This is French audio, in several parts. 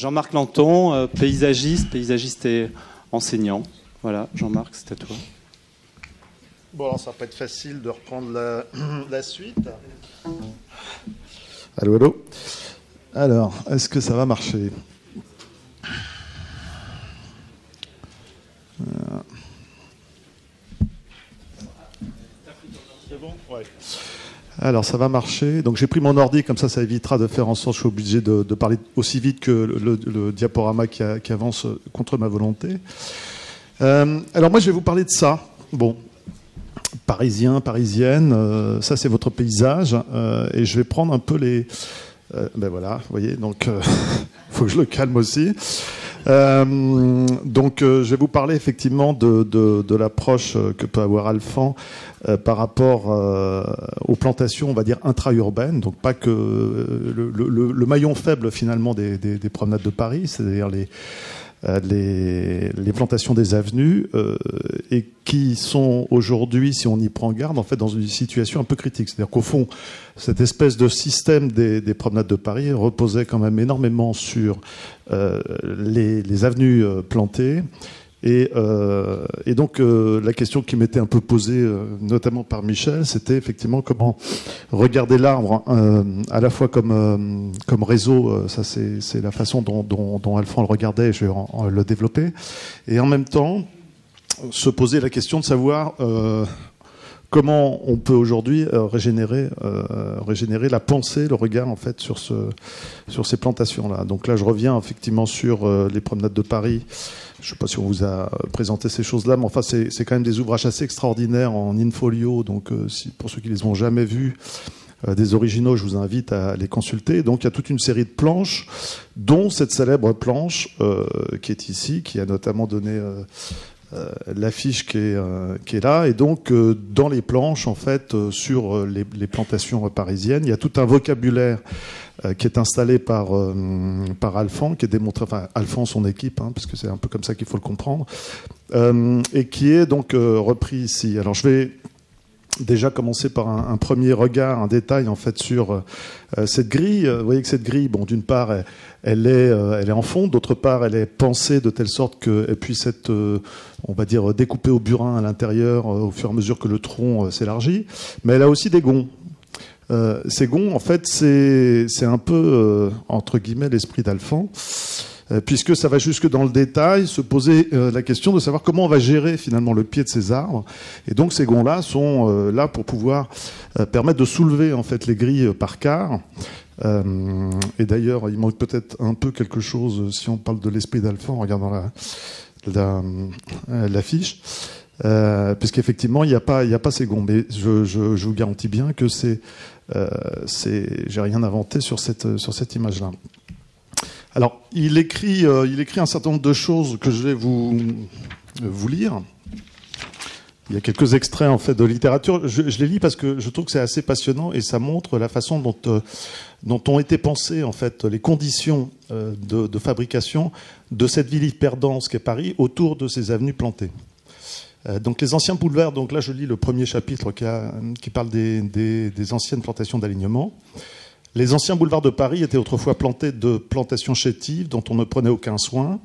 Jean-Marc Lanton, paysagiste et enseignant. Voilà, Jean-Marc, c'est à toi. Bon, alors ça va pas être facile de reprendre la suite. Allô, allô. Alors, est-ce que ça va marcher ? C'est bon ? Ouais. Alors, ça va marcher. Donc, j'ai pris mon ordi, comme ça évitera de faire en sorte que je suis obligé de parler aussi vite que le diaporama qui avance contre ma volonté. Alors, moi, je vais vous parler de ça. Bon, parisien, parisienne, ça, c'est votre paysage. Et je vais prendre un peu les... ben voilà, vous voyez, donc il faut que je le calme aussi. Donc, je vais vous parler effectivement de l'approche que peut avoir Alphand par rapport aux plantations, on va dire, intra-urbaines. Donc, pas que le maillon faible finalement des promenades de Paris, c'est-à-dire les plantations des avenues et qui sont aujourd'hui, si on y prend garde, en fait, dans une situation un peu critique. C'est-à-dire qu'au fond, cette espèce de système des promenades de Paris reposait quand même énormément sur les avenues plantées. Et donc, la question qui m'était un peu posée, notamment par Michel, c'était effectivement comment regarder l'arbre à la fois comme réseau, ça c'est la façon dont Alphand le regardait, et je vais le développer, et en même temps se poser la question de savoir comment on peut aujourd'hui régénérer la pensée, le regard en fait sur ces plantations-là. Donc là, je reviens effectivement sur les promenades de Paris. Je ne sais pas si on vous a présenté ces choses-là, mais enfin, c'est quand même des ouvrages assez extraordinaires en in-folio. Donc, pour ceux qui les ont jamais vus, des originaux, je vous invite à les consulter. Donc, il y a toute une série de planches, dont cette célèbre planche qui est ici, qui a notamment donné l'affiche qui est là. Et donc, dans les planches, en fait, sur les plantations parisiennes, il y a tout un vocabulaire qui est installé par Alphand, qui est démontré, enfin Alphand, son équipe, parce que c'est un peu comme ça qu'il faut le comprendre, et qui est donc repris ici. Alors je vais déjà commencer par un premier regard, un détail en fait sur cette grille. Vous voyez que cette grille, bon, d'une part, elle est en fond, d'autre part, elle est pensée de telle sorte qu'elle puisse être, on va dire, découpée au burin à l'intérieur au fur et à mesure que le tronc s'élargit, mais elle a aussi des gonds. Ces gonds, en fait, c'est un peu, entre guillemets, l'esprit d'Alphand, puisque ça va jusque dans le détail, se poser la question de savoir comment on va gérer finalement le pied de ces arbres. Et donc ces gonds-là sont là pour pouvoir permettre de soulever en fait les grilles par quart. Et d'ailleurs, il manque peut-être un peu quelque chose si on parle de l'esprit d'Alphand en regardant l'affiche. Puisqu'effectivement, il n'y a pas ces gonds. Mais je vous garantis bien que j'ai rien inventé sur cette image-là. Alors, il écrit un certain nombre de choses que je vais vous lire. Il y a quelques extraits en fait de littérature. Je les lis parce que je trouve que c'est assez passionnant et ça montre la façon dont ont été pensées en fait les conditions de fabrication de cette ville hyper dense qu'est Paris autour de ces avenues plantées. Donc les anciens boulevards, donc là je lis le premier chapitre qui parle des anciennes plantations d'alignement. Les anciens boulevards de Paris étaient autrefois plantés de plantations chétives dont on ne prenait aucun soin.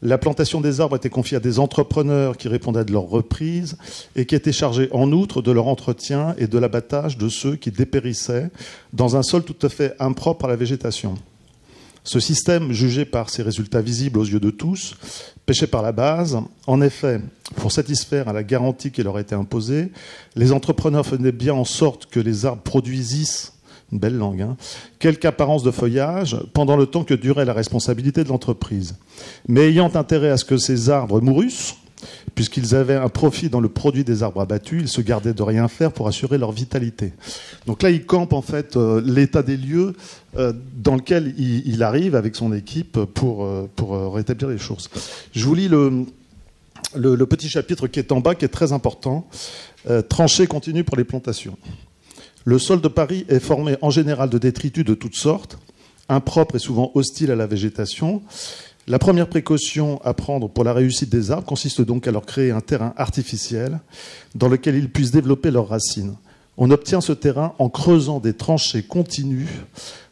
La plantation des arbres était confiée à des entrepreneurs qui répondaient de leur reprise et qui étaient chargés en outre de leur entretien et de l'abattage de ceux qui dépérissaient dans un sol tout à fait impropre à la végétation. Ce système, jugé par ses résultats visibles aux yeux de tous, péchait par la base. En effet, pour satisfaire à la garantie qui leur était imposée, les entrepreneurs faisaient bien en sorte que les arbres produisissent, une belle langue, quelque apparence de feuillage pendant le temps que durait la responsabilité de l'entreprise. Mais ayant intérêt à ce que ces arbres mourussent, puisqu'ils avaient un profit dans le produit des arbres abattus, ils se gardaient de rien faire pour assurer leur vitalité. Donc là, il campe en fait l'état des lieux dans lequel il arrive avec son équipe pour rétablir les choses. Je vous lis le petit chapitre qui est en bas, qui est très important. Tranchée continue pour les plantations. Le sol de Paris est formé en général de détritus de toutes sortes, impropres et souvent hostiles à la végétation. La première précaution à prendre pour la réussite des arbres consiste donc à leur créer un terrain artificiel dans lequel ils puissent développer leurs racines. On obtient ce terrain en creusant des tranchées continues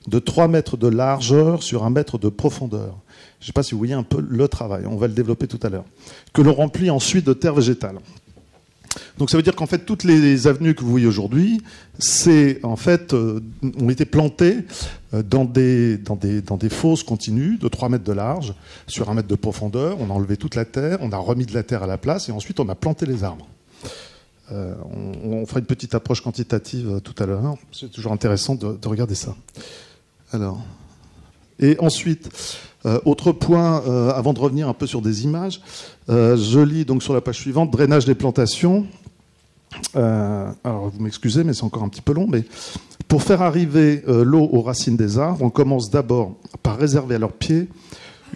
de 3 mètres de largeur sur 1 mètre de profondeur. Je ne sais pas si vous voyez un peu le travail, on va le développer tout à l'heure. Que l'on remplit ensuite de terre végétale. Donc ça veut dire qu'en fait, toutes les avenues que vous voyez aujourd'hui, ont été plantées dans des fosses continues de 3 mètres de large, sur 1 mètre de profondeur. On a enlevé toute la terre, on a remis de la terre à la place, et ensuite on a planté les arbres. On fera une petite approche quantitative tout à l'heure. C'est toujours intéressant de regarder ça. Alors, et ensuite, autre point, avant de revenir un peu sur des images, je lis donc sur la page suivante, drainage des plantations. Alors vous m'excusez, mais c'est encore un petit peu long, mais pour faire arriver l'eau aux racines des arbres, on commence d'abord par réserver à leurs pieds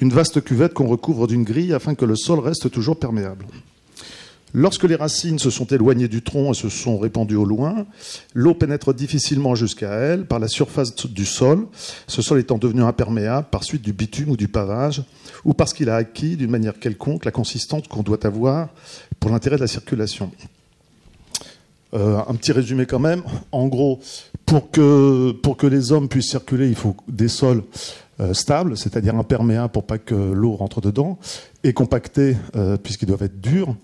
une vaste cuvette qu'on recouvre d'une grille afin que le sol reste toujours perméable. Lorsque les racines se sont éloignées du tronc et se sont répandues au loin, l'eau pénètre difficilement jusqu'à elle par la surface du sol, ce sol étant devenu imperméable par suite du bitume ou du pavage, ou parce qu'il a acquis d'une manière quelconque la consistance qu'on doit avoir pour l'intérêt de la circulation. Un petit résumé quand même. En gros, pour que les hommes puissent circuler, il faut des sols stables, c'est-à-dire imperméables pour pas que l'eau rentre dedans, et compactés puisqu'ils doivent être durs.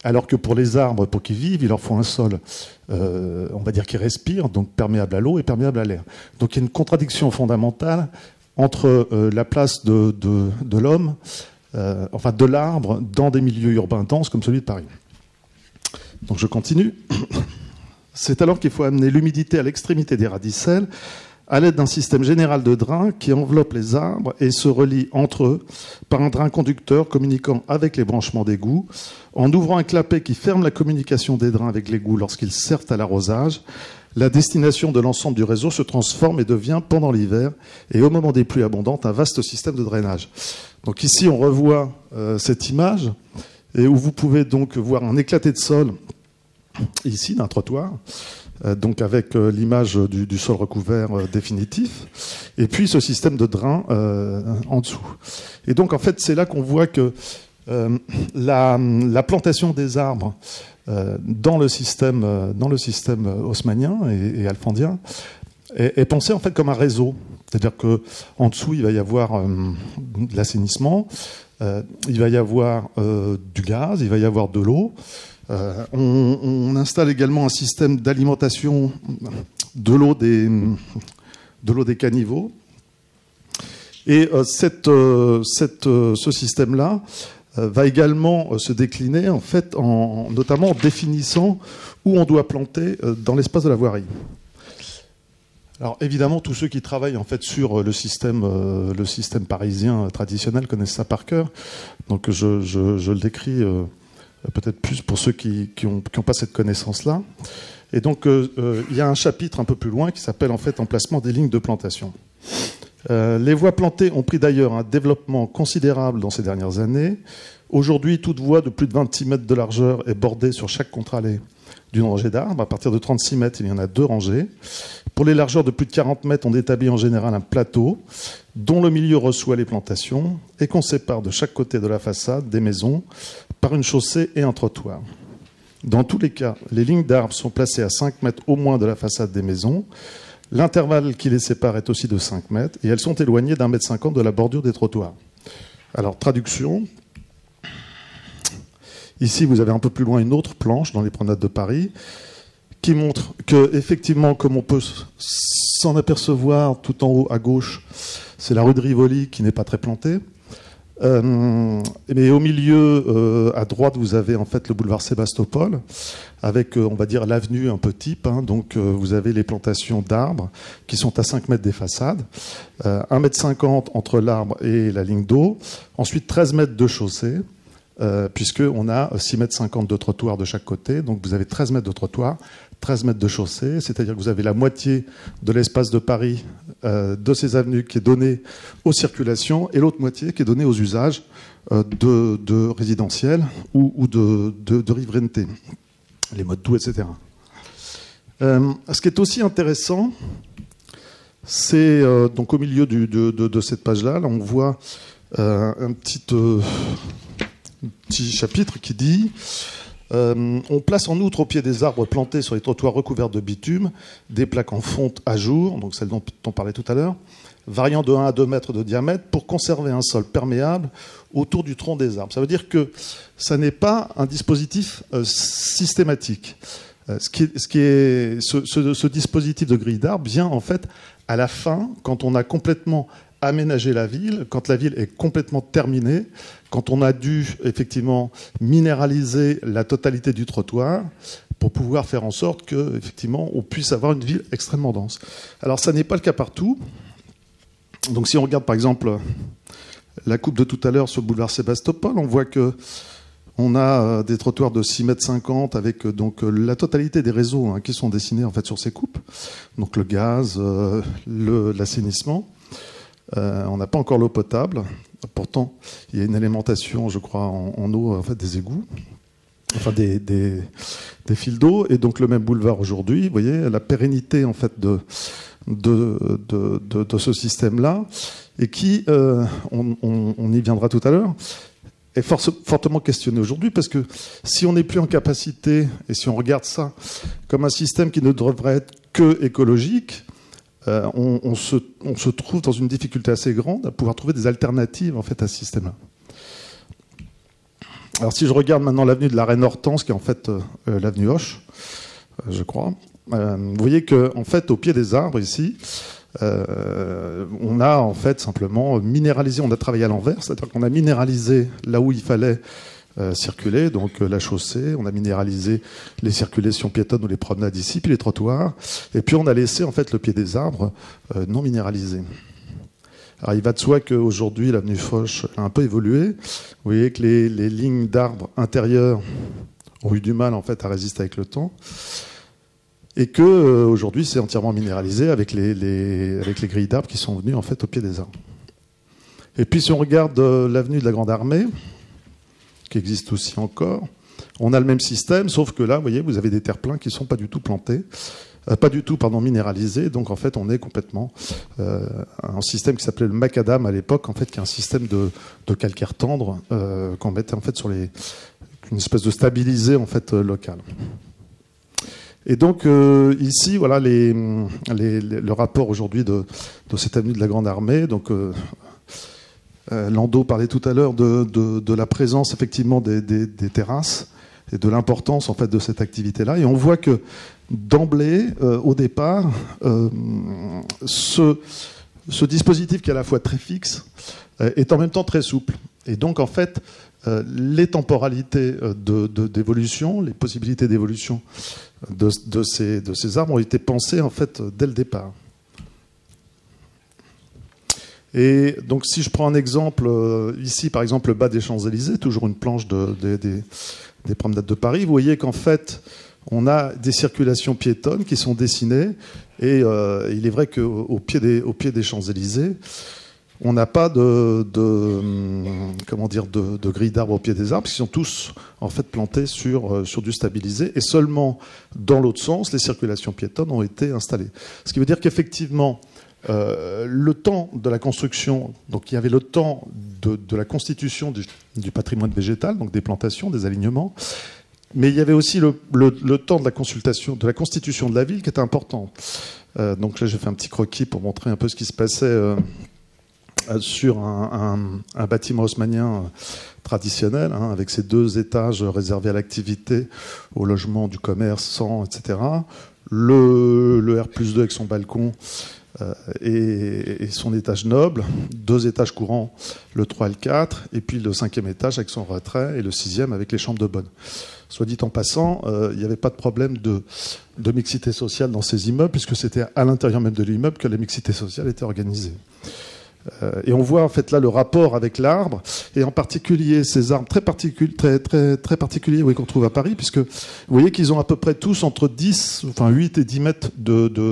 Alors que pour les arbres, pour qu'ils vivent, il leur faut un sol, on va dire, qui respire, donc perméable à l'eau et perméable à l'air. Donc il y a une contradiction fondamentale entre la place de l'homme, enfin de l'arbre, dans des milieux urbains denses comme celui de Paris. Donc je continue. C'est alors qu'il faut amener l'humidité à l'extrémité des radicelles à l'aide d'un système général de drains qui enveloppe les arbres et se relie entre eux par un drain conducteur communiquant avec les branchements d'égout. En ouvrant un clapet qui ferme la communication des drains avec l'égout lorsqu'ils servent à l'arrosage, la destination de l'ensemble du réseau se transforme et devient, pendant l'hiver et au moment des pluies abondantes, un vaste système de drainage. Donc ici, on revoit cette image et où vous pouvez donc voir un éclaté de sol ici d'un trottoir, donc avec l'image du sol recouvert définitif, et puis ce système de drain en dessous. Et donc en fait c'est là qu'on voit que la plantation des arbres dans le système haussmannien et alfandien est pensée en fait comme un réseau. C'est-à-dire que en dessous il va y avoir de l'assainissement, il va y avoir du gaz, il va y avoir de l'eau. On installe également un système d'alimentation de l'eau des caniveaux. Et ce système-là va également se décliner en fait, notamment en définissant où on doit planter dans l'espace de la voirie. Alors évidemment, tous ceux qui travaillent en fait sur le système parisien traditionnel connaissent ça par cœur. Donc je le décris peut-être plus pour ceux qui ont pas cette connaissance-là. Et donc il y a un chapitre un peu plus loin qui s'appelle en fait emplacement des lignes de plantation. Les voies plantées ont pris d'ailleurs un développement considérable dans ces dernières années. Aujourd'hui, toute voie de plus de 26 mètres de largeur est bordée sur chaque contre-allée d'une rangée d'arbres. À partir de 36 mètres, il y en a 2 rangées. Pour les largeurs de plus de 40 mètres, on établit en général un plateau dont le milieu reçoit les plantations et qu'on sépare de chaque côté de la façade des maisons par une chaussée et un trottoir. Dans tous les cas, les lignes d'arbres sont placées à 5 mètres au moins de la façade des maisons. L'intervalle qui les sépare est aussi de 5 mètres et elles sont éloignées d'1,50 m de la bordure des trottoirs. Alors, traduction. Ici, vous avez un peu plus loin une autre planche dans les promenades de Paris qui montre que, effectivement, comme on peut s'en apercevoir tout en haut à gauche, c'est la rue de Rivoli qui n'est pas très plantée. Mais au milieu, à droite, vous avez en fait le boulevard Sébastopol, avec, on va dire, l'avenue un peu type. Donc, vous avez les plantations d'arbres qui sont à 5 mètres des façades, 1,50 m entre l'arbre et la ligne d'eau. Ensuite, 13 mètres de chaussée, puisqu'on a 6,50 m de trottoir de chaque côté. Donc, vous avez 13 mètres de trottoir, 13 mètres de chaussée, c'est-à-dire que vous avez la moitié de l'espace de Paris de ces avenues qui est donnée aux circulations et l'autre moitié qui est donnée aux usages de résidentiels ou de riverainneté, les modes doux, etc. Ce qui est aussi intéressant, c'est donc au milieu de cette page-là, là, on voit un petit chapitre qui dit On place en outre au pied des arbres plantés sur les trottoirs recouverts de bitume des plaques en fonte à jour, donc celles dont on parlait tout à l'heure, variant de 1 à 2 mètres de diamètre pour conserver un sol perméable autour du tronc des arbres. Ça veut dire que ça n'est pas un dispositif systématique. Ce dispositif de grille d'arbres vient en fait à la fin, quand on a complètement aménager la ville, quand la ville est complètement terminée, quand on a dû effectivement minéraliser la totalité du trottoir pour pouvoir faire en sorte que effectivement on puisse avoir une ville extrêmement dense. Alors ça n'est pas le cas partout. Donc si on regarde par exemple la coupe de tout à l'heure sur le boulevard Sébastopol, on voit que on a des trottoirs de 6,50 m avec donc la totalité des réseaux qui sont dessinés en fait sur ces coupes. Donc le gaz, l'assainissement. On n'a pas encore l'eau potable. Pourtant, il y a une alimentation, je crois, en eau en fait, des égouts, enfin des fils d'eau. Et donc le même boulevard aujourd'hui, vous voyez, la pérennité en fait de ce système-là, et qui, on y viendra tout à l'heure, est fortement questionné aujourd'hui, parce que si on n'est plus en capacité, et si on regarde ça comme un système qui ne devrait être que écologique, on se trouve dans une difficulté assez grande à pouvoir trouver des alternatives en fait, à ce système-là. Alors si je regarde maintenant l'avenue de la Reine-Hortense, qui est en fait l'avenue Hoche, je crois, vous voyez qu'en fait, au pied des arbres ici, on a en fait simplement minéralisé, on a travaillé à l'envers, c'est-à-dire qu'on a minéralisé là où il fallait circuler, donc la chaussée, on a minéralisé les circulations piétonnes ou les promenades ici, puis les trottoirs, et puis on a laissé en fait le pied des arbres non minéralisé. Alors il va de soi qu'aujourd'hui l'avenue Foch a un peu évolué. Vous voyez que les lignes d'arbres intérieures ont eu du mal en fait à résister avec le temps, et que aujourd'hui c'est entièrement minéralisé avec les grilles d'arbres qui sont venues en fait au pied des arbres. Et puis si on regarde l'avenue de la Grande Armée, qui existe aussi encore, on a le même système, sauf que là, vous voyez, vous avez des terre-pleins qui ne sont pas du tout plantés, minéralisés. Donc en fait, on est complètement un système qui s'appelait le macadam à l'époque, en fait, qui est un système de calcaire tendre qu'on mettait en fait sur une espèce de stabilisé en fait local. Et donc ici, voilà le rapport aujourd'hui de cette avenue de la Grande Armée. Donc Landau parlait tout à l'heure de la présence effectivement des terrasses et de l'importance en fait de cette activité-là. Et on voit que d'emblée, au départ, ce dispositif qui est à la fois très fixe est en même temps très souple. Et donc en fait, les temporalités d'évolution, les possibilités d'évolution de ces arbres ont été pensées en fait dès le départ. Et donc, si je prends un exemple, ici, par exemple, le bas des Champs-Élysées, toujours une planche des promenades de Paris, vous voyez qu'en fait, on a des circulations piétonnes qui sont dessinées, et il est vrai qu'au pied des Champs-Élysées, on n'a pas de grilles d'arbres au pied des arbres, parce qu'ils sont tous en fait plantés sur du stabilisé, et seulement dans l'autre sens, les circulations piétonnes ont été installées. Ce qui veut dire qu'effectivement, le temps de la construction, donc il y avait le temps de la constitution du patrimoine végétal, donc des plantations, des alignements, mais il y avait aussi le temps de la constitution de la ville qui était important. Donc là j'ai fait un petit croquis pour montrer un peu ce qui se passait sur un bâtiment haussmannien traditionnel, avec ses 2 étages réservés à l'activité, au logement, du commerçant, etc. Le R+2 avec son balcon et son étage noble, 2 étages courants, le 3 et le 4, et puis le 5e étage avec son retrait, et le 6e avec les chambres de bonne. Soit dit en passant, il n'y avait pas de problème de mixité sociale dans ces immeubles, puisque c'était à l'intérieur même de l'immeuble que la mixité sociale était organisée. Et on voit en fait là le rapport avec l'arbre, et en particulier ces arbres très particuliers qu'on trouve à Paris, puisque vous voyez qu'ils ont à peu près tous entre 8 et 10 mètres de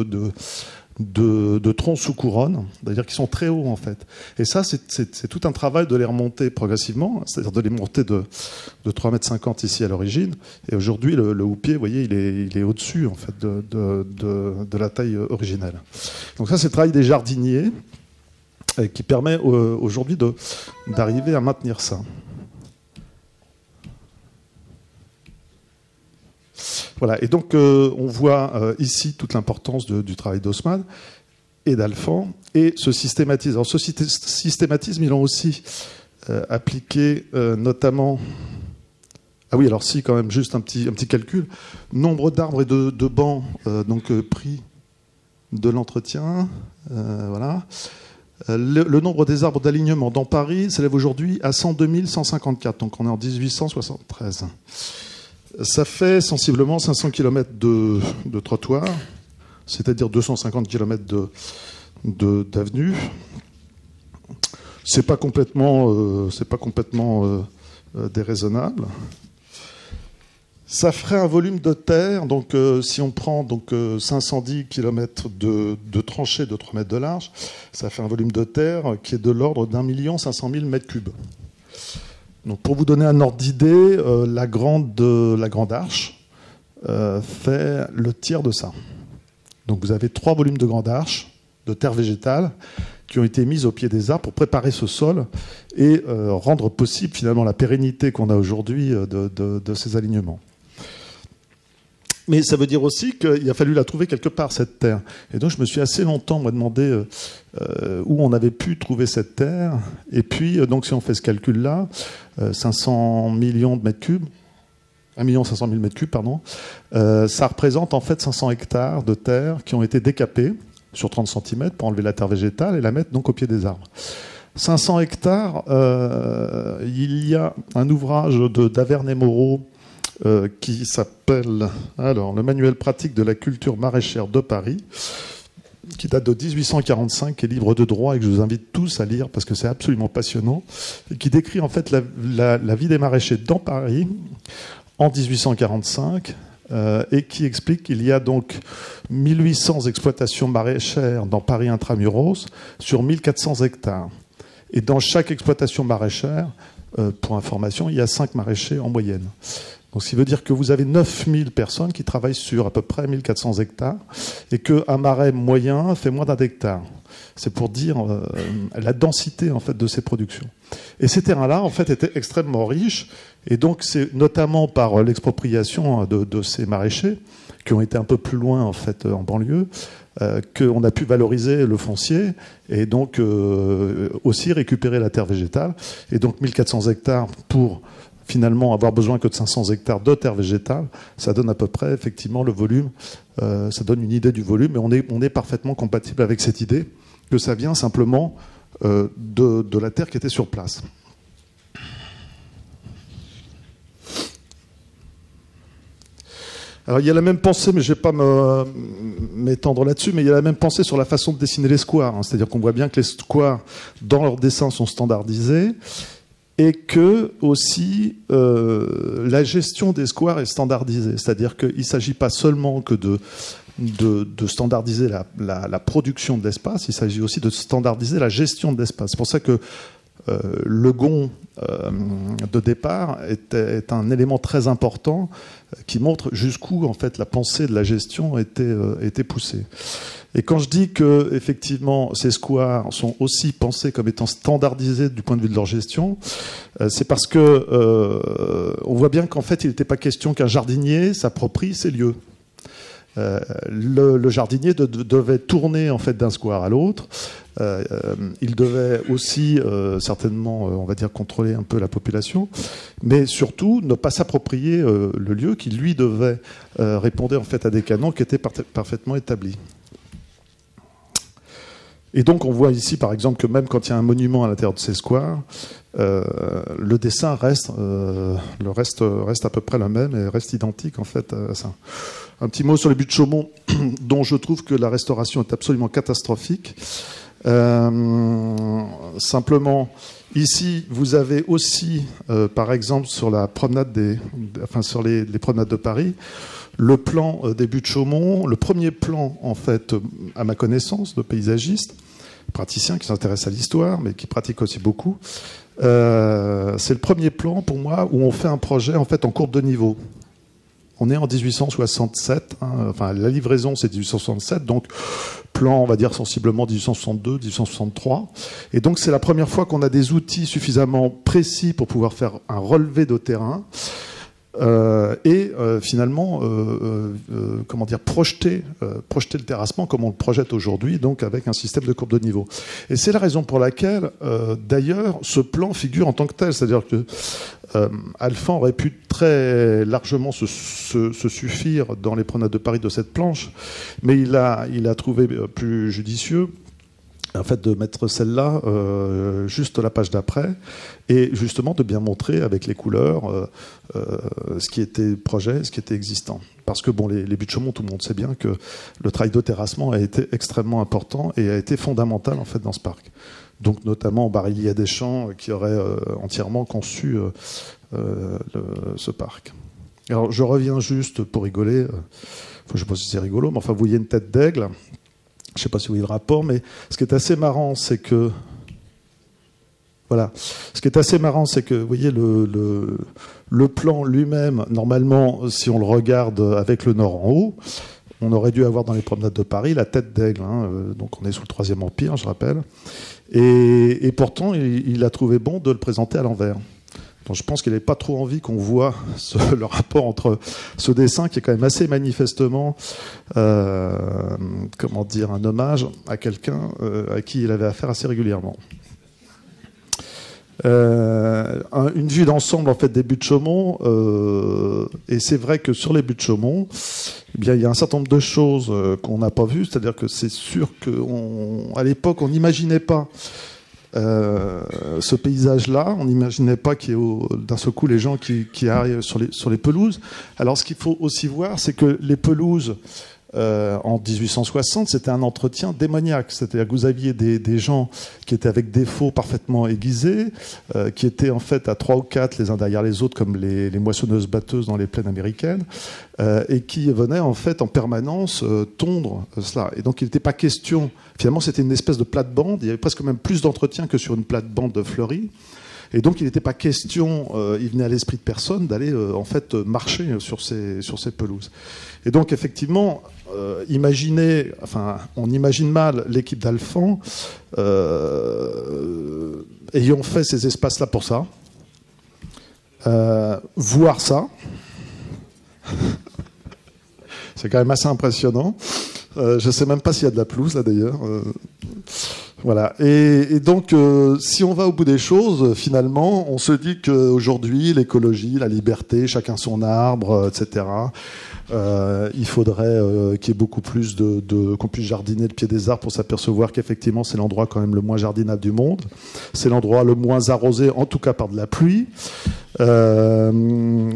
troncs sous couronne, c'est-à-dire qu'ils sont très hauts en fait. Et ça, c'est tout un travail de les remonter progressivement, c'est-à-dire de les monter de 3,50 m ici à l'origine. Et aujourd'hui, le houppier, vous voyez, il est au-dessus en fait de la taille originelle. Donc ça, c'est le travail des jardiniers qui permet aujourd'hui d'arriver à maintenir ça. Voilà. Et donc, on voit ici toute l'importance du travail d'Haussmann et d'Alphand, et ce systématisme. Alors, ce systématisme, ils l'ont aussi appliqué, notamment... Ah oui, alors si, quand même, juste un petit calcul. Nombre d'arbres et de bancs, prix de l'entretien, voilà. Le nombre des arbres d'alignement dans Paris s'élève aujourd'hui à 102 154, donc on est en 1873. Ça fait sensiblement 500 km de trottoir, c'est-à-dire 250 km d'avenue. C'est pas complètement déraisonnable. Ça ferait un volume de terre, donc si on prend 510 km de tranchées de 3 mètres de large, ça fait un volume de terre qui est de l'ordre d'1 500 000 mètres cubes. Donc pour vous donner un ordre d'idée, la grande arche fait le tiers de ça. Donc vous avez 3 volumes de grande arche de terre végétale qui ont été mises au pied des arbres pour préparer ce sol et rendre possible finalement la pérennité qu'on a aujourd'hui de ces alignements. Mais ça veut dire aussi qu'il a fallu la trouver quelque part, cette terre. Et donc je me suis assez longtemps demandé où on avait pu trouver cette terre. Et puis, donc si on fait ce calcul-là, 500 millions de mètres cubes, 1 500 000 mètres cubes, pardon, ça représente en fait 500 hectares de terre qui ont été décapés sur 30 cm pour enlever la terre végétale et la mettre donc au pied des arbres. 500 hectares, il y a un ouvrage d'Averne et Moreau qui s'appelle le manuel pratique de la culture maraîchère de Paris, qui date de 1845, qui est livre de droit et que je vous invite tous à lire parce que c'est absolument passionnant, et qui décrit en fait la vie des maraîchers dans Paris en 1845 et qui explique qu'il y a donc 1800 exploitations maraîchères dans Paris intramuros sur 1400 hectares. Et dans chaque exploitation maraîchère, pour information, il y a 5 maraîchers en moyenne. Donc, ce qui veut dire que vous avez 9000 personnes qui travaillent sur à peu près 1400 hectares et qu'un marais moyen fait moins d'1 hectare. C'est pour dire la densité en fait, de ces productions. Et ces terrains-là, en fait, étaient extrêmement riches. Et donc, c'est notamment par l'expropriation de ces maraîchers, qui ont été un peu plus loin, en fait, en banlieue, qu'on a pu valoriser le foncier et donc aussi récupérer la terre végétale. Et donc, 1400 hectares pour finalement avoir besoin que de 500 hectares de terre végétale, ça donne à peu près effectivement le volume, ça donne une idée du volume, et on est parfaitement compatible avec cette idée que ça vient simplement de la terre qui était sur place. Alors il y a la même pensée, mais je ne vais pas m'étendre là-dessus, mais il y a la même pensée sur la façon de dessiner les squares. C'est-à-dire qu'on voit bien que les squares, dans leur dessin, sont standardisés, et que aussi la gestion des squares est standardisée. C'est-à-dire qu'il ne s'agit pas seulement que de standardiser la production de l'espace, il s'agit aussi de standardiser la gestion de l'espace. C'est pour ça que le gond de départ est un élément très important qui montre jusqu'où en fait la pensée de la gestion était poussée. Et quand je dis que effectivement ces squares sont aussi pensés comme étant standardisés du point de vue de leur gestion, c'est parce que on voit bien qu'en fait il n'était pas question qu'un jardinier s'approprie ces lieux. Le jardinier devait tourner en fait d'un square à l'autre. Il devait aussi certainement, on va dire, contrôler un peu la population, mais surtout ne pas s'approprier le lieu qui lui devait répondre en fait à des canons qui étaient parfaitement établis. Et donc on voit ici par exemple que même quand il y a un monument à l'intérieur de ces squares, le dessin reste à peu près le même et reste identique en fait à ça. Un petit mot sur les buttes Chaumont, dont je trouve que la restauration est absolument catastrophique. Simplement, ici, vous avez aussi, par exemple, sur la promenade sur les promenades de Paris, le plan des buttes Chaumont, le premier plan, en fait, à ma connaissance, de paysagiste, praticien qui s'intéresse à l'histoire, mais qui pratique aussi beaucoup. C'est le premier plan, pour moi, où on fait un projet, en fait, en courbe de niveau. On est en 1867, enfin la livraison c'est 1867, donc plan on va dire sensiblement 1862, 1863. Et donc c'est la première fois qu'on a des outils suffisamment précis pour pouvoir faire un relevé de terrain Finalement comment dire, projeter le terrassement comme on le projette aujourd'hui, donc avec un système de courbe de niveau. Et c'est la raison pour laquelle d'ailleurs ce plan figure en tant que tel, c'est-à-dire que Alphand aurait pu très largement se suffire dans les promenades de Paris de cette planche, mais il a trouvé plus judicieux en fait de mettre celle-là juste la page d'après, et justement de bien montrer avec les couleurs ce qui était projet, ce qui était existant. Parce que bon, les buts de Chaumont, tout le monde sait bien que le travail de terrassement a été extrêmement important et a été fondamental en fait dans ce parc. Donc notamment Barillier Deschamps qui aurait entièrement conçu ce parc. Alors je reviens juste pour rigoler, je ne sais pas si c'est rigolo, mais enfin vous voyez une tête d'aigle. Je ne sais pas si vous voyez le rapport, mais ce qui est assez marrant, c'est que... Voilà. Ce qui est assez marrant, c'est que, vous voyez, le plan lui-même, normalement, si on le regarde avec le nord en haut, on aurait dû avoir dans les promenades de Paris la tête d'aigle. Donc on est sous le Troisième Empire, je rappelle. Et pourtant, il a trouvé bon de le présenter à l'envers. Donc je pense qu'il n'avait pas trop envie qu'on voit le rapport entre ce dessin qui est quand même assez manifestement comment dire, un hommage à quelqu'un à qui il avait affaire assez régulièrement. Une vue d'ensemble en fait des buts de Chaumont, et c'est vrai que sur les buts de Chaumont, eh bien, il y a un certain nombre de choses qu'on n'a pas vues, c'est-à-dire que c'est sûr qu'à l'époque on n'imaginait pas ce paysage-là, on n'imaginait pas qu'il y ait d'un seul coup les gens qui arrivent sur les pelouses. Alors ce qu'il faut aussi voir, c'est que les pelouses en 1860, c'était un entretien démoniaque. C'est-à-dire que vous aviez des gens qui étaient avec des faux parfaitement aiguisés, qui étaient en fait à 3 ou 4 les uns derrière les autres, comme les moissonneuses-batteuses dans les plaines américaines, et qui venaient en fait en permanence tondre cela. Et donc il n'était pas question, finalement c'était une espèce de plate-bande, il y avait presque même plus d'entretien que sur une plate-bande fleurie. Et donc il n'était pas question, il venait à l'esprit de personne d'aller en fait marcher sur ces pelouses. Et donc effectivement, on imagine mal l'équipe d'Alphand ayant fait ces espaces-là pour ça, voir ça, c'est quand même assez impressionnant. Je ne sais même pas s'il y a de la pelouse là d'ailleurs. Voilà. Et donc, si on va au bout des choses, finalement, on se dit qu'aujourd'hui, l'écologie, la liberté, chacun son arbre, etc., il faudrait qu'il y ait beaucoup plus qu'on puisse jardiner le pied des arbres pour s'apercevoir qu'effectivement, c'est l'endroit quand même le moins jardinable du monde. C'est l'endroit le moins arrosé, en tout cas par de la pluie. On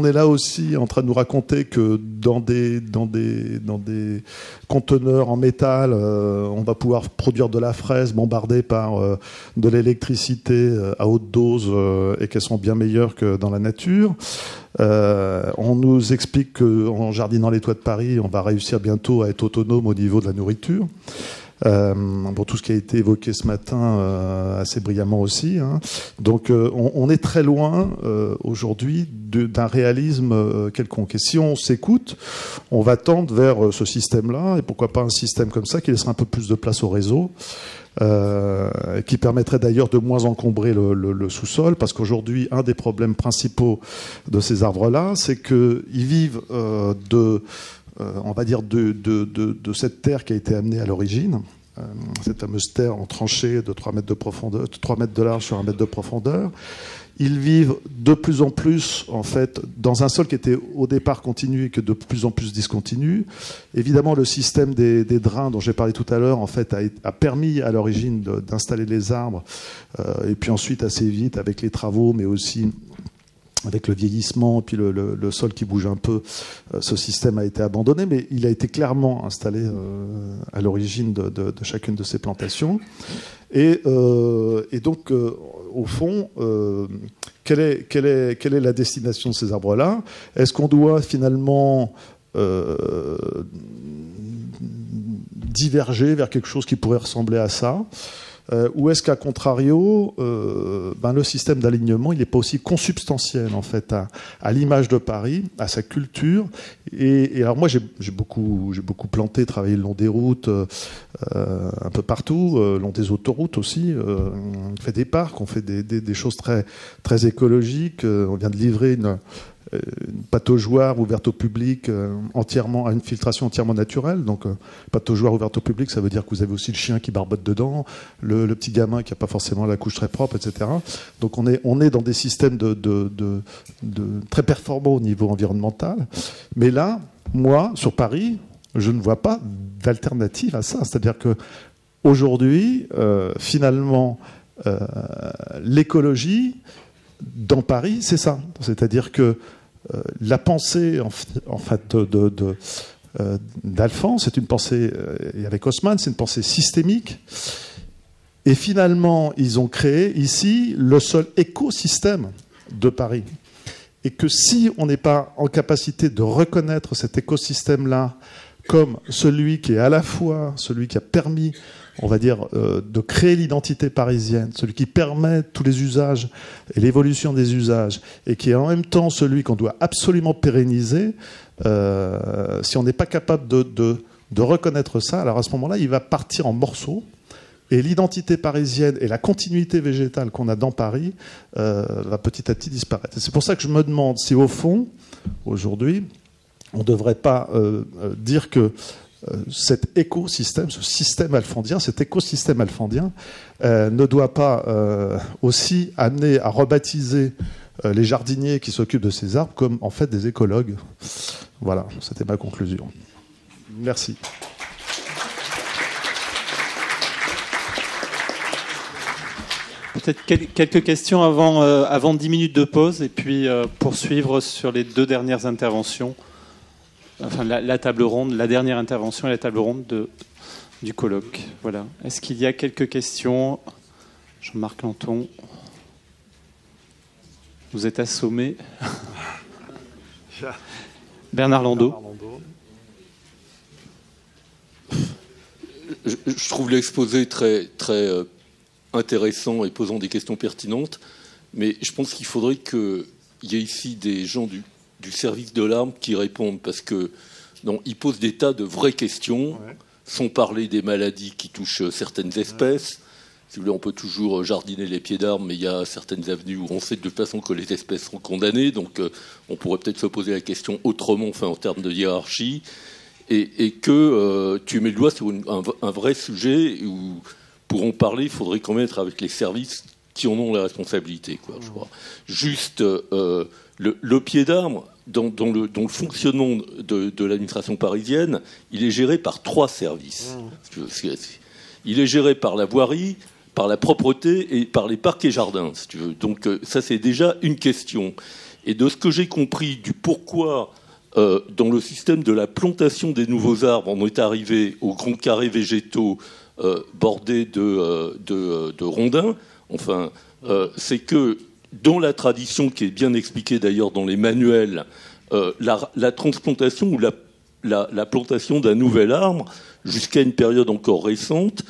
est là aussi en train de nous raconter que dans des conteneurs en métal, on va pouvoir produire de la fraise bombardée par de l'électricité à haute dose et qu'elles sont bien meilleures que dans la nature. On nous explique qu'en jardinant les toits de Paris, on va réussir bientôt à être autonome au niveau de la nourriture. Pour tout ce qui a été évoqué ce matin assez brillamment aussi. Donc on est très loin aujourd'hui d'un réalisme quelconque. Et si on s'écoute, on va tendre vers ce système-là, et pourquoi pas un système comme ça qui laisserait un peu plus de place au réseau, qui permettrait d'ailleurs de moins encombrer le sous-sol, parce qu'aujourd'hui, un des problèmes principaux de ces arbres-là, c'est qu'ils vivent on va dire de cette terre qui a été amenée à l'origine, cette fameuse terre en tranchée de 3 mètres de profondeur, 3 mètres de large sur 1 mètre de profondeur. Ils vivent de plus en plus, en fait, dans un sol qui était au départ continu et que de plus en plus discontinu. Évidemment, le système des drains dont j'ai parlé tout à l'heure, en fait, a permis à l'origine d'installer les arbres, et puis ensuite assez vite avec les travaux, mais aussi avec le vieillissement, puis le sol qui bouge un peu, ce système a été abandonné, mais il a été clairement installé à l'origine de chacune de ces plantations. Et donc, au fond, quelle est la destination de ces arbres-là? Est-ce qu'on doit finalement diverger vers quelque chose qui pourrait ressembler à ça? ou est-ce qu'à contrario, le système d'alignement, il n'est pas aussi consubstantiel en fait à l'image de Paris, à sa culture. Et alors moi, j'ai beaucoup planté, travaillé le long des routes, un peu partout, le long des autoroutes aussi. On fait des parcs, on fait des choses très très écologiques. On vient de livrer une pataugeoire ouverte au public, à une filtration entièrement naturelle. Donc, pataugeoire ouverte au public, ça veut dire que vous avez aussi le chien qui barbote dedans, le petit gamin qui n'a pas forcément la couche très propre, etc. Donc, on est dans des systèmes de très performants au niveau environnemental. Mais là, moi, sur Paris, je ne vois pas d'alternative à ça. C'est-à-dire que aujourd'hui, finalement, l'écologie dans Paris, c'est ça. C'est-à-dire que la pensée en fait d'Alphonse, c'est une pensée, et avec Haussmann, c'est une pensée systémique. Et finalement, ils ont créé ici le seul écosystème de Paris. Et que si on n'est pas en capacité de reconnaître cet écosystème-là comme celui qui est à la fois celui qui a permis, on va dire, de créer l'identité parisienne, celui qui permet tous les usages et l'évolution des usages, et qui est en même temps celui qu'on doit absolument pérenniser, si on n'est pas capable de reconnaître ça, alors à ce moment-là, il va partir en morceaux, et l'identité parisienne et la continuité végétale qu'on a dans Paris va petit à petit disparaître. Et c'est pour ça que je me demande si, au fond, aujourd'hui, on ne devrait pas dire que cet écosystème, ce système alfondien, cet écosystème alfondien ne doit pas aussi amener à rebaptiser les jardiniers qui s'occupent de ces arbres comme en fait des écologues. Voilà, c'était ma conclusion. Merci. Peut-être quelques questions avant 10 minutes de pause et puis poursuivre sur les deux dernières interventions. Enfin, la table ronde, la dernière intervention et la table ronde du colloque. Voilà. Est-ce qu'il y a quelques questions ? Jean-Marc Lanton, vous êtes assommé. Bernard Landau. Je trouve l'exposé très, très intéressant et posant des questions pertinentes, mais je pense qu'il faudrait qu'il y ait ici des gens du service de l'arbre qui répondent, parce que non, ils posent des tas de vraies questions, sans parler des maladies qui touchent certaines espèces. Si vous voulez, on peut toujours jardiner les pieds d'arbres, mais il y a certaines avenues où on sait de toute façon que les espèces seront condamnées, donc on pourrait peut-être se poser la question autrement, enfin en termes de hiérarchie, et que tu mets le doigt sur un vrai sujet où, pour en parler, il faudrait quand même être avec les services qui en ont la responsabilité, quoi, je crois. Juste le pied d'arbre, dans le fonctionnement de l'administration parisienne, il est géré par 3 services. Il est géré par la voirie, par la propreté et par les parcs et jardins, si tu veux. Donc ça, c'est déjà une question. Et de ce que j'ai compris du pourquoi, dans le système de la plantation des nouveaux arbres, on est arrivé aux grands carrés végétaux bordés de rondins, enfin, c'est que dans la tradition, qui est bien expliquée d'ailleurs dans les manuels, la transplantation ou la plantation d'un nouvel arbre, jusqu'à une période encore récente,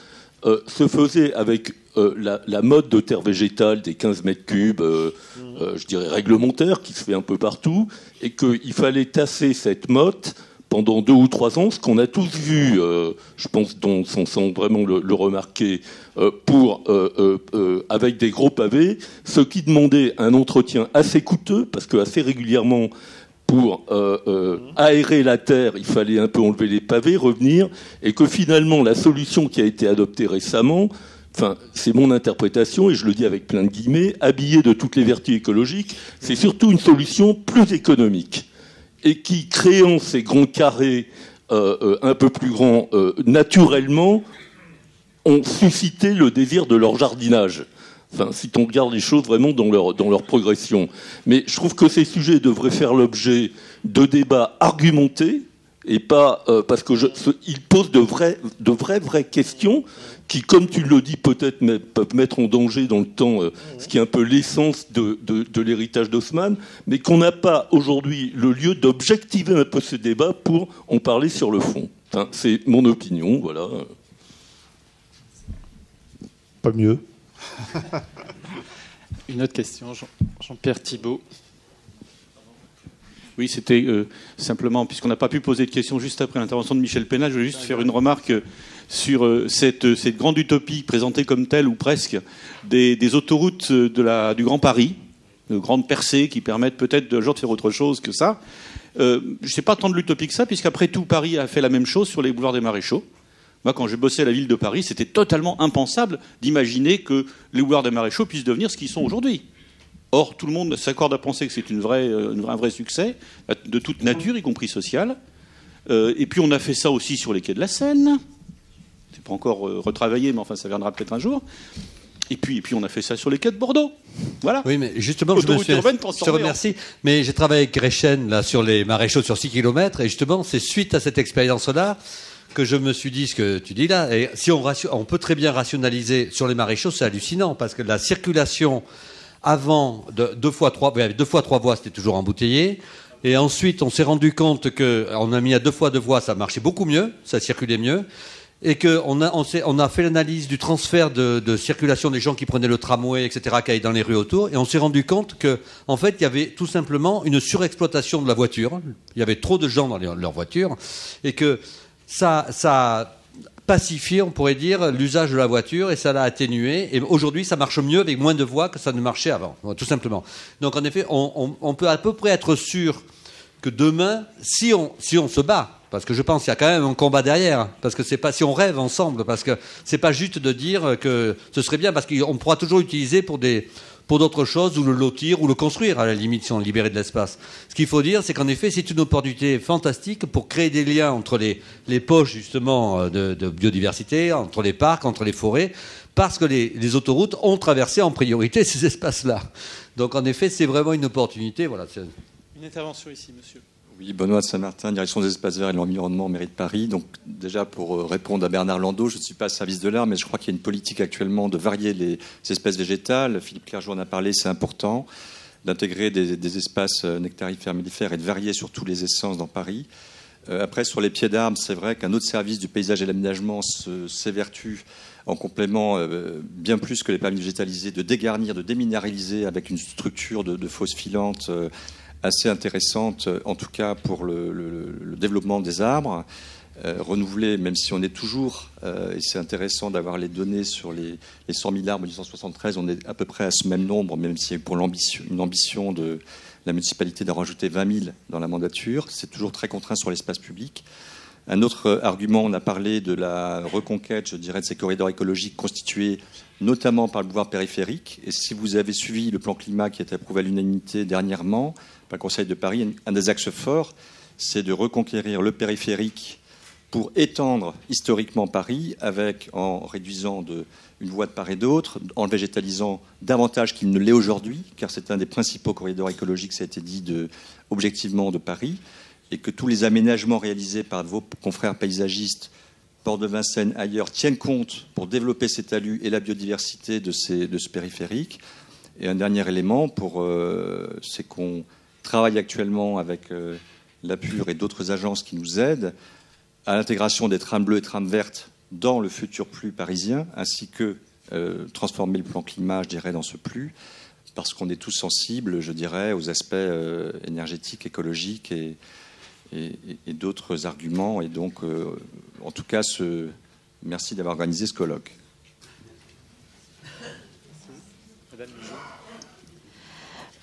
se faisait avec la mode de terre végétale des 15 mètres cubes, je dirais réglementaire, qui se fait un peu partout, et qu'il fallait tasser cette motte pendant 2 ou 3 ans, ce qu'on a tous vu, je pense, sans vraiment le remarquer, avec des gros pavés, ce qui demandait un entretien assez coûteux, parce que assez régulièrement, pour aérer la terre, il fallait un peu enlever les pavés, revenir, et que finalement, la solution qui a été adoptée récemment, enfin, c'est mon interprétation, et je le dis avec plein de guillemets, habillée de toutes les vertus écologiques, c'est surtout une solution plus économique, et qui, créant ces grands carrés un peu plus grands naturellement, ont suscité le désir de leur jardinage. Enfin, si on regarde les choses vraiment dans leur progression. Mais je trouve que ces sujets devraient faire l'objet de débats argumentés, et pas parce que ils posent de vraies questions qui, comme tu le dis, peut-être peuvent mettre en danger dans le temps ce qui est un peu l'essence de l'héritage d'Haussmann, mais qu'on n'a pas aujourd'hui le lieu d'objectiver un peu ce débat pour en parler sur le fond. Enfin, c'est mon opinion, voilà. Pas mieux. Une autre question, Jean-Pierre Thibault. Oui, c'était simplement, puisqu'on n'a pas pu poser de questions juste après l'intervention de Michel Pénal, je voulais juste faire une remarque sur cette grande utopie présentée comme telle, ou presque, des autoroutes du Grand Paris, de grandes percées qui permettent peut-être de jour de faire autre chose que ça. Je ne sais pas tant de l'utopie que ça, puisqu'après tout, Paris a fait la même chose sur les boulevards des Maréchaux. Moi, quand j'ai bossé à la ville de Paris, c'était totalement impensable d'imaginer que les boulevards des Maréchaux puissent devenir ce qu'ils sont aujourd'hui. Or, tout le monde s'accorde à penser que c'est un vrai succès, de toute nature, y compris social. Et puis, on a fait ça aussi sur les quais de la Seine. C'est pas encore retravaillé, mais enfin, ça viendra peut-être un jour. Et puis, on a fait ça sur les quais de Bordeaux. Voilà. Oui, mais justement, je te remercie. Mais j'ai travaillé avec Gretchen là, sur les Maréchaux sur 6 km. Et justement, c'est suite à cette expérience-là que je me suis dit ce que tu dis là. Et si on peut très bien rationaliser sur les Maréchaux, c'est hallucinant. Parce que la circulation avant, deux fois trois voies, c'était toujours embouteillé. Et ensuite, on s'est rendu compte qu'on a mis à 2 fois 2 voies, ça marchait beaucoup mieux, ça circulait mieux. Et qu'on a fait l'analyse du transfert de circulation des gens qui prenaient le tramway, etc., qui allaient dans les rues autour. Et on s'est rendu compte qu'en fait, il y avait tout simplement une surexploitation de la voiture. Il y avait trop de gens dans leur voiture. Et que ça a pacifié, on pourrait dire, l'usage de la voiture et ça l'a atténué. Et aujourd'hui, ça marche mieux avec moins de voies que ça ne marchait avant, tout simplement. Donc, en effet, on peut à peu près être sûr que demain, si on se bat, parce que je pense qu'il y a quand même un combat derrière, parce que c'est pas si on rêve ensemble, parce que c'est pas juste de dire que ce serait bien, parce qu'on pourra toujours l'utiliser pour d'autres choses, ou le lotir, ou le construire, à la limite, si on libérait de l'espace. Ce qu'il faut dire, c'est qu'en effet, c'est une opportunité fantastique pour créer des liens entre les poches, justement, de biodiversité, entre les parcs, entre les forêts, parce que les autoroutes ont traversé en priorité ces espaces-là. Donc, en effet, c'est vraiment une opportunité. Voilà. Une intervention ici, monsieur. Oui, Benoît de Saint-Martin, direction des espaces verts et de l'environnement, mairie de Paris. Donc déjà, pour répondre à Bernard Landau, je ne suis pas à service de l'art, mais je crois qu'il y a une politique actuellement de varier les espèces végétales. Philippe Clergeau en a parlé, c'est important, d'intégrer des espaces nectarifères, mellifères et de varier surtout les essences dans Paris. Après, sur les pieds d'arbres, c'est vrai qu'un autre service du paysage et de l'aménagement s'évertue en complément bien plus que les permis végétalisés, de dégarnir, de déminéraliser avec une structure de fosses filantes assez intéressante, en tout cas pour le développement des arbres, renouvelés, même si on est toujours, et c'est intéressant d'avoir les données sur les 100 000 arbres de 1973, on est à peu près à ce même nombre, même si pour une ambition de la municipalité d'en rajouter 20 000 dans la mandature, c'est toujours très contraint sur l'espace public. Un autre argument, on a parlé de la reconquête, je dirais, de ces corridors écologiques constitués notamment par le pouvoir périphérique. Et si vous avez suivi le plan climat qui a été approuvé à l'unanimité dernièrement par le Conseil de Paris, un des axes forts, c'est de reconquérir le périphérique pour étendre historiquement Paris, en réduisant une voie de part et d'autre, en le végétalisant davantage qu'il ne l'est aujourd'hui, car c'est un des principaux corridors écologiques, ça a été dit, objectivement de Paris, et que tous les aménagements réalisés par vos confrères paysagistes, Port de Vincennes, ailleurs, tiennent compte pour développer ces talus et la biodiversité de ce périphérique. Et un dernier élément, c'est qu'on travaille actuellement avec l'APUR et d'autres agences qui nous aident à l'intégration des trams bleus et trams vertes dans le futur PLU parisien, ainsi que transformer le plan climat, je dirais, dans ce PLU, parce qu'on est tous sensibles, je dirais, aux aspects énergétiques, écologiques et d'autres arguments. Et donc, en tout cas, merci d'avoir organisé ce colloque.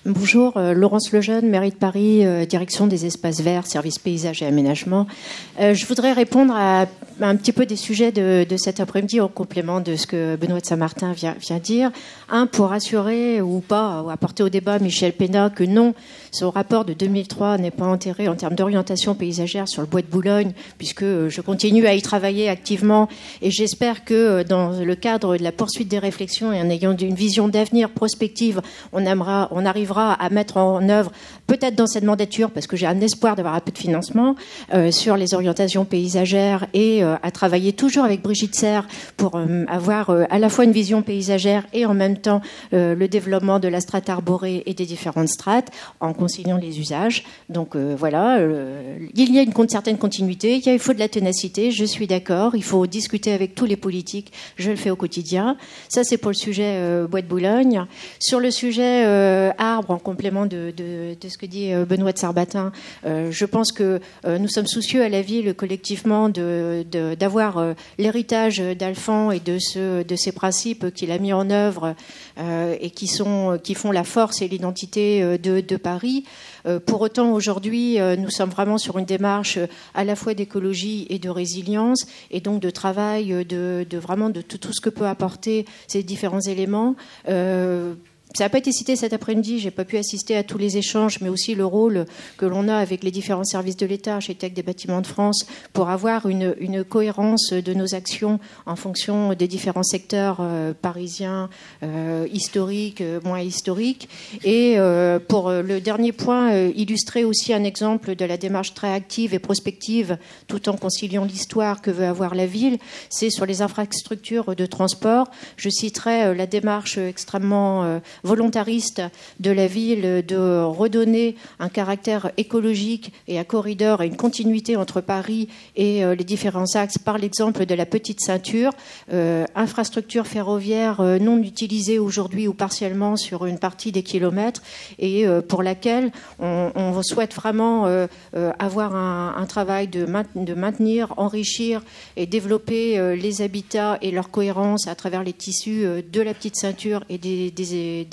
Bonjour, Laurence Lejeune, mairie de Paris, direction des espaces verts, services paysage et aménagement. Je voudrais répondre à un petit peu des sujets de cet après-midi en complément de ce que Benoît de Saint-Martin vient dire. Pour rassurer ou pas, ou apporter au débat Michel Pénal que non, son rapport de 2003 n'est pas enterré en termes d'orientation paysagère sur le bois de Boulogne, puisque je continue à y travailler activement et j'espère que dans le cadre de la poursuite des réflexions et en ayant une vision d'avenir prospective, on arrivera arrivera à mettre en œuvre, peut-être dans cette mandature, parce que j'ai un espoir d'avoir un peu de financement, sur les orientations paysagères et à travailler toujours avec Brigitte Serre pour avoir à la fois une vision paysagère et en même temps le développement de la strate arborée et des différentes strates en conciliant les usages. Donc voilà, il y a une certaine continuité, il faut de la ténacité, je suis d'accord, il faut discuter avec tous les politiques, je le fais au quotidien. Ça, c'est pour le sujet Bois de Boulogne. Sur le sujet arbre, en complément de ce que dit Benoît de Sarbatin, je pense que nous sommes soucieux à la ville collectivement d'avoir l'héritage d'Alphand et de ces principes qu'il a mis en œuvre et qui font la force et l'identité de Paris. Pour autant, aujourd'hui, nous sommes vraiment sur une démarche à la fois d'écologie et de résilience, et donc de travail vraiment de tout ce que peut apporter ces différents éléments. Ça n'a pas été cité cet après-midi, j'ai pas pu assister à tous les échanges, mais aussi le rôle que l'on a avec les différents services de l'État, Architectes des Bâtiments de France, pour avoir une cohérence de nos actions en fonction des différents secteurs parisiens, historiques, moins historiques. Et pour le dernier point, illustrer aussi un exemple de la démarche très active et prospective, tout en conciliant l'histoire que veut avoir la ville, c'est sur les infrastructures de transport. Je citerai la démarche extrêmement volontariste de la ville de redonner un caractère écologique et un corridor et une continuité entre Paris et les différents axes par l'exemple de la petite ceinture, infrastructure ferroviaire non utilisée aujourd'hui ou partiellement sur une partie des kilomètres et pour laquelle on souhaite vraiment avoir un travail de maintenir, enrichir et développer les habitats et leur cohérence à travers les tissus de la petite ceinture et des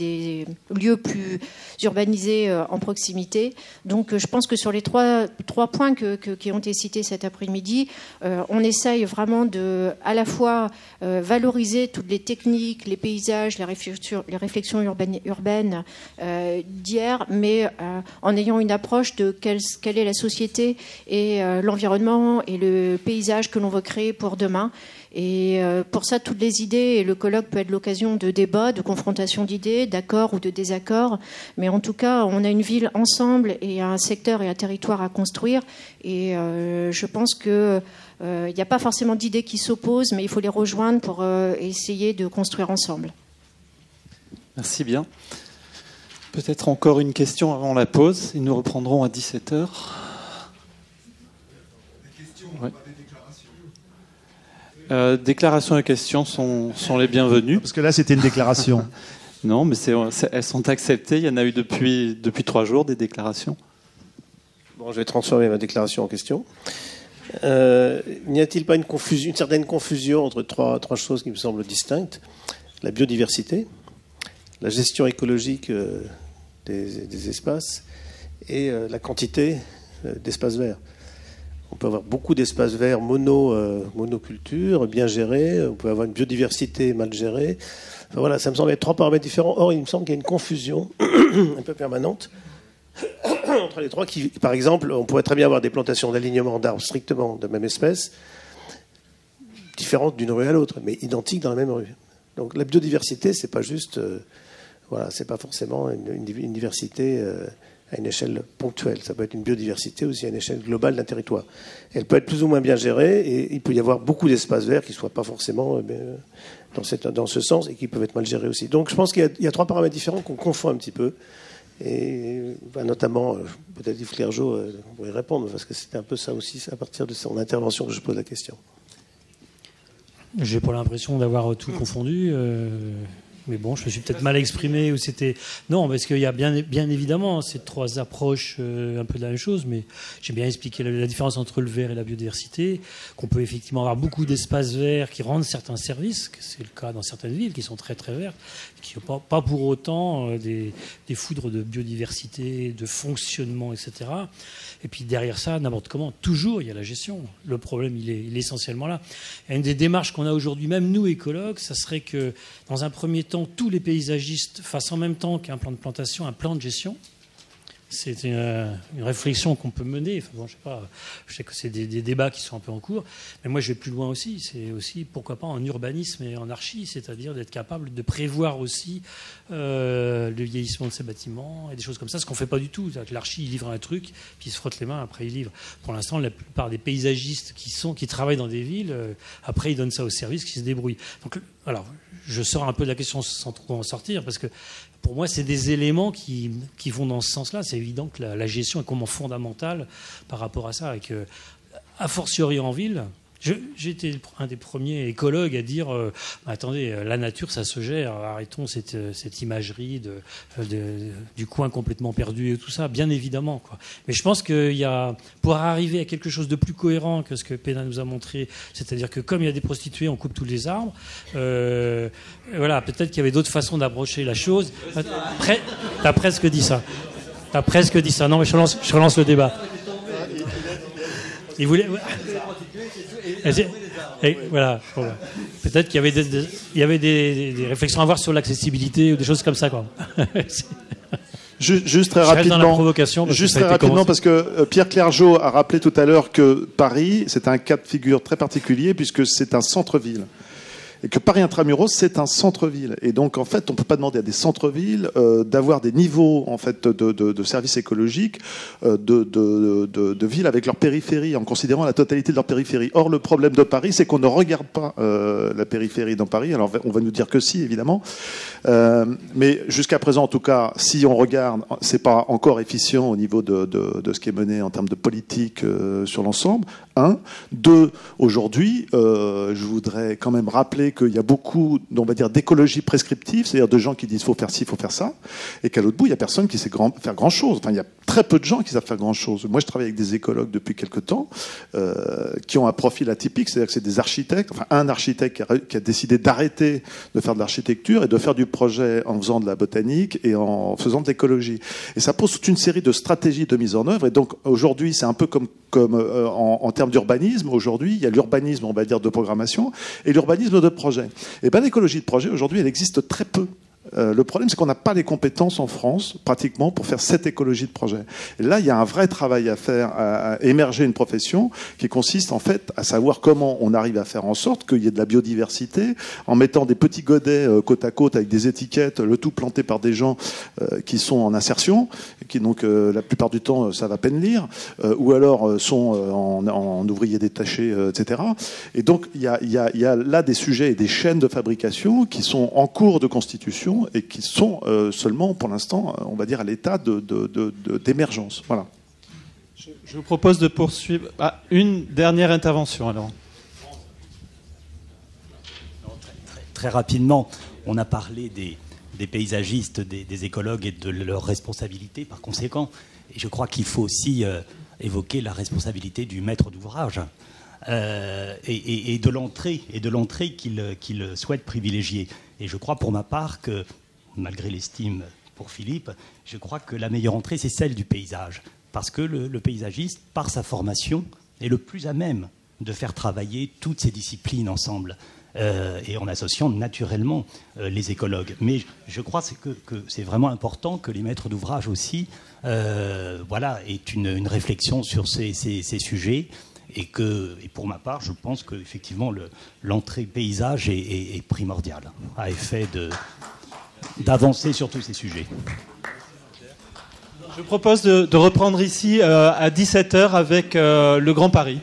lieux plus urbanisés en proximité. Donc je pense que sur les trois points qui ont été cités cet après-midi, on essaye vraiment de à la fois valoriser toutes les techniques, les paysages, les réflexions urbaines d'hier, mais en ayant une approche de quelle est la société et l'environnement et le paysage que l'on veut créer pour demain. Et pour ça, toutes les idées, et le colloque peut être l'occasion de débats, de confrontation d'idées, d'accords ou de désaccords. Mais en tout cas, on a une ville ensemble et un secteur et un territoire à construire. Et je pense qu'il n'y a pas forcément d'idées qui s'opposent, mais il faut les rejoindre pour essayer de construire ensemble. Merci bien. Peut-être encore une question avant la pause. Et nous reprendrons à 17h. Ouais. Déclarations et questions sont les bienvenues. Parce que là, c'était une déclaration. Non, mais elles sont acceptées. Il y en a eu depuis 3 jours des déclarations. Bon, je vais transformer ma déclaration en question. N'y a-t-il pas une certaine confusion entre trois choses qui me semblent distinctes ? La biodiversité, la gestion écologique des espaces et la quantité d'espaces verts. On peut avoir beaucoup d'espaces verts monoculture, bien gérés. On peut avoir une biodiversité mal gérée. Enfin, voilà, ça me semble être 3 paramètres différents. Or, il me semble qu'il y a une confusion un peu permanente entre les 3. Par exemple, on pourrait très bien avoir des plantations d'alignement d'arbres strictement de même espèce, différentes d'une rue à l'autre, mais identiques dans la même rue. Donc, la biodiversité, c'est pas juste, c'est pas forcément une diversité. À une échelle ponctuelle. Ça peut être une biodiversité aussi à une échelle globale d'un territoire. Elle peut être plus ou moins bien gérée et il peut y avoir beaucoup d'espaces verts qui ne soient pas forcément dans ce sens et qui peuvent être mal gérés aussi. Donc je pense qu'il y a 3 paramètres différents qu'on confond un petit peu. Et notamment, peut-être Yves Clergeau pourrait répondre parce que c'était un peu ça aussi, à partir de son intervention que je pose la question. J'ai pas l'impression d'avoir tout confondu. Mais bon, je me suis peut-être mal exprimé ou c'était... Non, parce qu'il y a bien évidemment ces 3 approches un peu de la même chose, mais j'ai bien expliqué la différence entre le vert et la biodiversité, qu'on peut effectivement avoir beaucoup d'espaces verts qui rendent certains services, que c'est le cas dans certaines villes qui sont très très vertes, qui n'ont pas pour autant des foudres de biodiversité, de fonctionnement, etc. Et puis derrière ça, n'importe comment, toujours il y a la gestion. Le problème, il est essentiellement là. Et une des démarches qu'on a aujourd'hui, même nous écologues, ça serait que dans un premier temps, tous les paysagistes fassent en même temps qu'un plan de plantation, un plan de gestion. c'est une réflexion qu'on peut mener. Enfin, bon, je sais que c'est des débats qui sont un peu en cours, mais moi je vais plus loin aussi. C'est aussi, pourquoi pas, en urbanisme et en archi, c'est-à-dire d'être capable de prévoir aussi le vieillissement de ces bâtiments et des choses comme ça, ce qu'on fait pas du tout. L'archi, il livre un truc, puis il se frotte les mains, après il livre. Pour l'instant, la plupart des paysagistes qui travaillent dans des villes, après ils donnent ça aux services qui se débrouillent. Donc, alors, je sors un peu de la question sans trop en sortir, parce que pour moi, c'est des éléments qui vont dans ce sens-là. C'est évident que la gestion est comment fondamentale par rapport à ça. Et que, a fortiori en ville, j'ai été un des premiers écologues à dire attendez, la nature, ça se gère. Arrêtons cette imagerie du coin complètement perdu et tout ça, bien évidemment, quoi. Mais je pense qu'il y a, pour arriver à quelque chose de plus cohérent que ce que Pénat nous a montré, c'est-à-dire que comme il y a des prostituées, on coupe tous les arbres. Voilà, peut-être qu'il y avait d'autres façons d'approcher la chose. T'as presque dit ça. Non, mais je relance le débat. Il voulait. Et voilà. Peut-être qu'il y avait des réflexions à avoir sur l'accessibilité ou des choses comme ça, quoi. Juste très rapidement, parce que Pierre Clergeau a rappelé tout à l'heure que Paris, c'est un cas de figure très particulier puisque c'est un centre-ville. Et que Paris Intramuros, c'est un centre-ville. Et donc, en fait, on ne peut pas demander à des centres-villes d'avoir des niveaux en fait, de services écologiques de villes avec leur périphérie, en considérant la totalité de leur périphérie. Or, le problème de Paris, c'est qu'on ne regarde pas la périphérie dans Paris. Alors, on va nous dire que si, évidemment. Mais jusqu'à présent, en tout cas, si on regarde, c'est pas encore efficient au niveau de ce qui est mené en termes de politique sur l'ensemble. 1. 2. Aujourd'hui, je voudrais quand même rappeler qu'il y a beaucoup, on va dire, d'écologie prescriptive, c'est-à-dire de gens qui disent faut faire ci, faut faire ça, et qu'à l'autre bout, il n'y a personne qui sait faire grand-chose. Enfin, il y a très peu de gens qui savent faire grand-chose. Moi, je travaille avec des écologues depuis quelque temps qui ont un profil atypique, c'est-à-dire que c'est des architectes, enfin un architecte qui a décidé d'arrêter de faire de l'architecture et de faire du projet en faisant de la botanique et en faisant de l'écologie. Et ça pose toute une série de stratégies de mise en œuvre. Et donc, aujourd'hui, c'est un peu comme en termes d'urbanisme. Aujourd'hui, il y a l'urbanisme, on va dire, de programmation et l'urbanisme de projet. Et bien, l'écologie de projet, aujourd'hui, elle existe très peu. Le problème, c'est qu'on n'a pas les compétences en France, pratiquement, pour faire cette écologie de projet. Et là, il y a un vrai travail à faire, à émerger une profession qui consiste, en fait, à savoir comment on arrive à faire en sorte qu'il y ait de la biodiversité, en mettant des petits godets côte à côte avec des étiquettes, le tout planté par des gens qui sont en insertion, qui donc, la plupart du temps, savent à peine lire, ou alors sont en ouvriers détachés, etc. Et donc, il y a là des sujets et des chaînes de fabrication qui sont en cours de constitution et qui sont seulement, pour l'instant, on va dire, à l'état d'émergence. Voilà. Je vous propose de poursuivre. Une dernière intervention, alors. Très rapidement, on a parlé des paysagistes, des écologues et de leur responsabilité, par conséquent. Et je crois qu'il faut aussi évoquer la responsabilité du maître d'ouvrage. Et de l'entrée qu'il souhaite privilégier. Et je crois pour ma part que, malgré l'estime pour Philippe, je crois que la meilleure entrée, c'est celle du paysage. Parce que le paysagiste, par sa formation, est le plus à même de faire travailler toutes ces disciplines ensemble. Et en associant naturellement les écologues. Mais je crois que c'est vraiment important que les maîtres d'ouvrage aussi aient une réflexion sur ces sujets. Et pour ma part, je pense qu'effectivement, l'entrée paysage est primordiale, à effet d'avancer sur tous ces sujets. Je propose de reprendre ici à 17h avec le Grand Paris.